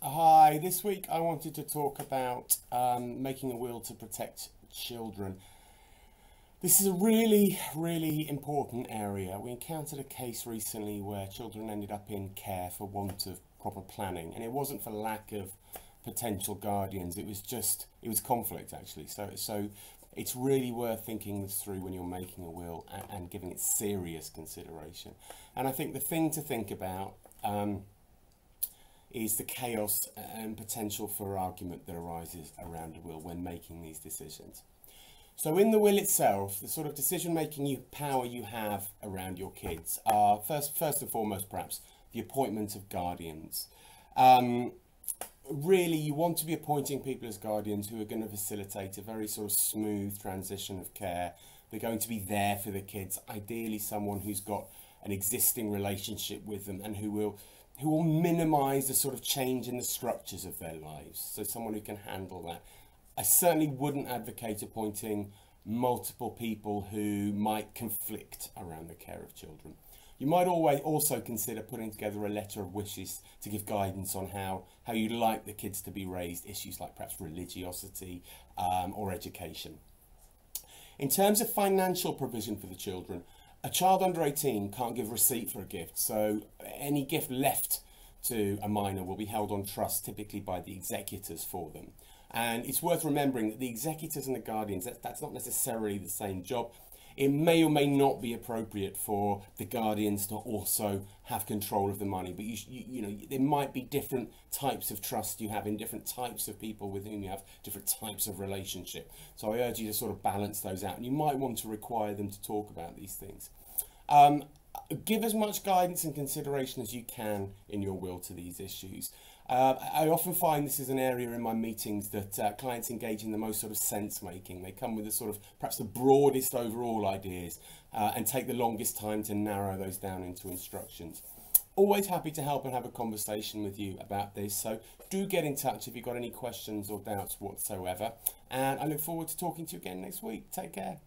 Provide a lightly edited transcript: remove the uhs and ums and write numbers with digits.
Hi, this week I wanted to talk about making a will to protect children. This is a really important area. We encountered a case recently where children ended up in care for want of proper planning, and it wasn't for lack of potential guardians, it was conflict actually. So it's really worth thinking this through when you're making a will and giving it serious consideration. And I think the thing to think about is the chaos and potential for argument that arises around a will when making these decisions. So in the will itself, the sort of decision-making power you have around your kids are, first and foremost, perhaps, the appointment of guardians. Really, you want to be appointing people as guardians who are going to facilitate a very sort of smooth transition of care. They're going to be there for the kids, ideally someone who's got an existing relationship with them and who will minimise the sort of change in the structures of their lives. So someone who can handle that. I certainly wouldn't advocate appointing multiple people who might conflict around the care of children. You might always also consider putting together a letter of wishes to give guidance on how you'd like the kids to be raised, issues like perhaps religiosity or education. In terms of financial provision for the children, a child under 18 can't give receipt for a gift, so any gift left to a minor will be held on trust, typically by the executors for them. And it's worth remembering that the executors and the guardians, that's not necessarily the same job. It may or may not be appropriate for the guardians to also have control of the money, but you know, there might be different types of trust you have in different types of people with whom you have different types of relationship. So I urge you to sort of balance those out, and you might want to require them to talk about these things. Give as much guidance and consideration as you can in your will to these issues. I often find this is an area in my meetings that clients engage in the most sort of sense making. They come with the sort of perhaps the broadest overall ideas and take the longest time to narrow those down into instructions. Always happy to help and have a conversation with you about this, so do get in touch if you've got any questions or doubts whatsoever, and I look forward to talking to you again next week. Take care.